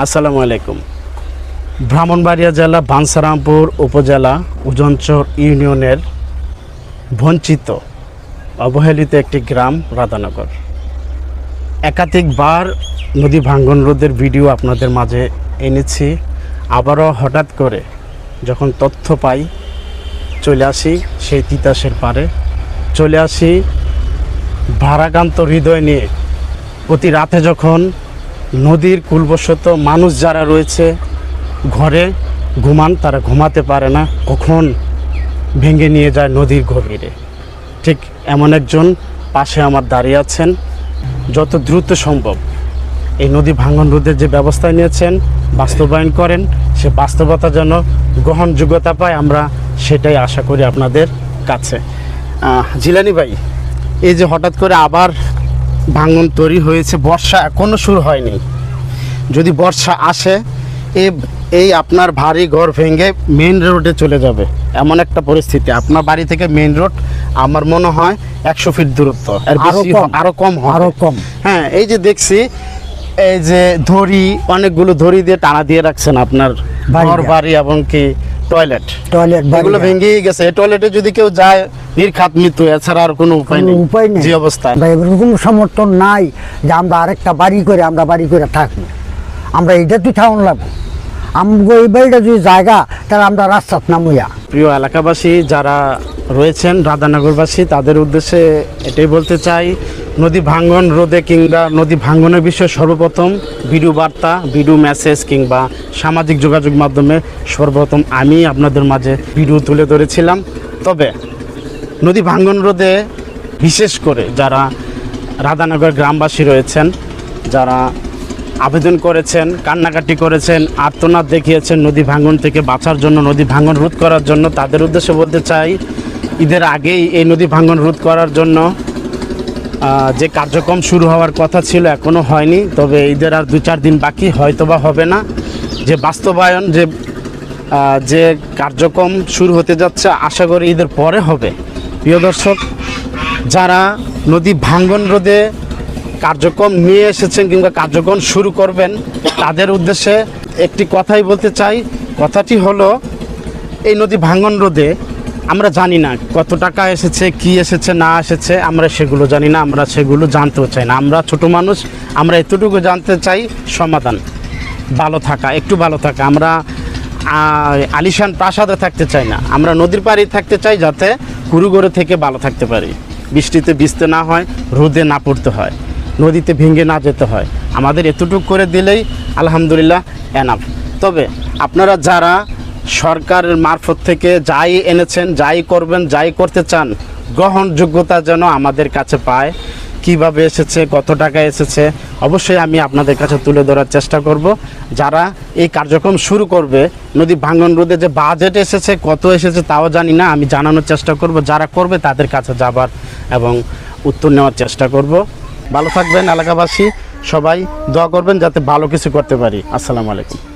আসসালামু আলাইকুম। ব্রাহ্মণবাড়িয়া জেলা বাঞ্ছারামপুর উপজেলা উজনচর ইউনিয়নের বঞ্চিত অবহেলিত একটি গ্রাম রাধানগর। একাধিকবার নদী ভাঙ্গন রোধের ভিডিও আপনাদের মাঝে এনেছি। আবারও হঠাৎ করে যখন তথ্য পাই চলে আসি সেই তিতাসের পারে, চলে আসি ভারাক্রান্ত হৃদয় নিয়ে। প্রতি রাতে যখন নদীর কুলবশত মানুষ যারা রয়েছে ঘরে ঘুমান, তারা ঘুমাতে পারে না, কখন ভেঙে নিয়ে যায় নদীর গভীরে। ঠিক এমন একজন পাশে আমার দাঁড়িয়ে আছেন। যত দ্রুত সম্ভব এই নদী ভাঙন রোধের যে ব্যবস্থা নিয়েছেন বাস্তবায়ন করেন, সে বাস্তবতা যেন গ্রহণযোগ্যতা পায়, আমরা সেটাই আশা করি আপনাদের কাছে। জিলানি ভাই, এই যে হঠাৎ করে আবার ভাঙন তৈরি হয়েছে, বর্ষা এখনও শুরু হয়নি, যদি বর্ষা আসে এই আপনার ভারী ঘর ভেঙে মেইন রোডে চলে যাবে এমন একটা পরিস্থিতি। আপনার বাড়ি থেকে মেইন রোড আমার মনে হয় 100 ফিট দূরত্ব, আরো কম। হ্যাঁ, এই যে দেখছি এই যে দড়ি, অনেকগুলো দড়ি দিয়ে টানা দিয়ে রাখছেন আপনার ঘর বাড়ি এবং কি টয়লেট এগুলো ভেঙেই গেছে। এই টয়লেটে যদি কেউ যায় নির্ঘাত মৃত্যু, এছাড়া আর কোনো উপায় নেই যে অবস্থায়। এরকম সমর্থন নাই যে আমরা আরেকটা বাড়ি করে থাকবো। আমরা এইটা তুই থাকুন লাগবো, আমগো এই বাড়িটা যদি জায়গা তাহলে আমরা রাস্তাত নামুয়া। প্রিয় এলাকাবাসী যারা রয়েছেন রাধানগরবাসী, তাদের উদ্দেশ্যে এটাই বলতে চাই, নদী ভাঙ্গন রোধে কিংবা নদী ভাঙ্গনের বিষয়ে সর্বপ্রথম ভিডিও বার্তা, ভিডিও মেসেজ কিংবা সামাজিক যোগাযোগ মাধ্যমে সর্বপ্রথম আমি আপনাদের মাঝে ভিডিও তুলে ধরেছিলাম। তবে নদী ভাঙ্গন রোধে বিশেষ করে যারা রাধানগর গ্রামবাসী রয়েছেন, যারা আবেদন করেছেন, কান্নাকাটি করেছেন, আর্তনাদ দেখিয়েছেন নদী ভাঙ্গন থেকে বাঁচার জন্য, নদী ভাঙ্গন রোধ করার জন্য, তাদের উদ্দেশ্যে বলতে চাই, ঈদের আগেই এই নদী ভাঙ্গন রোধ করার জন্য যে কার্যক্রম শুরু হওয়ার কথা ছিল এখনও হয়নি। তবে ঈদের আর 2-4 দিন বাকি, হয়তোবা হবে না। যে বাস্তবায়ন যে কার্যক্রম শুরু হতে যাচ্ছে, আশা করি ঈদের পরে হবে। প্রিয় দর্শক, যারা নদী ভাঙ্গন রোধে কার্যক্রম নিয়ে এসেছেন কিংবা কার্যক্রম শুরু করবেন, তাদের উদ্দেশ্যে একটি কথাই বলতে চাই। কথাটি হলো, এই নদী ভাঙ্গন রোধে আমরা জানি না কত টাকা এসেছে, কি এসেছে না এসেছে, আমরা সেগুলো জানি না, আমরা সেগুলো জানতেও চাই না। আমরা ছোট মানুষ, আমরা এতটুকু জানতে চাই সমাধান, ভালো থাকা, একটু ভালো থাকা। আমরা আলিশান প্রাসাদে থাকতে চাই না, আমরা নদীর পাড়ে থাকতে চাই, যাতে কুড়ুগড়ে থেকে ভালো থাকতে পারি, বৃষ্টিতে ভিজতে না হয়, রোদে না পড়তে হয়, নদীতে ভেঙে না যেতে হয়। আমাদের এতটুকু করে দিলেই আলহামদুলিল্লাহ এনাফ। তবে আপনারা যারা সরকারের মারফত থেকে যাই এনেছেন, যাই করবেন, যাই করতে চান, গ্রহণযোগ্যতা যেন আমাদের কাছে পায়। কিভাবে এসেছে, কত টাকা এসেছে, অবশ্যই আমি আপনাদের কাছে তুলে ধরার চেষ্টা করব। যারা এই কার্যক্রম শুরু করবে, নদী ভাঙ্গন রোধে যে বাজেট এসেছে, কত এসেছে তাও জানি না, আমি জানানোর চেষ্টা করব। যারা করবে তাদের কাছে যাবার এবং উত্তর নেওয়ার চেষ্টা করব। ভালো থাকবেন এলাকাবাসী, সবাই দোয়া করবেন যাতে ভালো কিছু করতে পারি। আসসালামু আলাইকুম।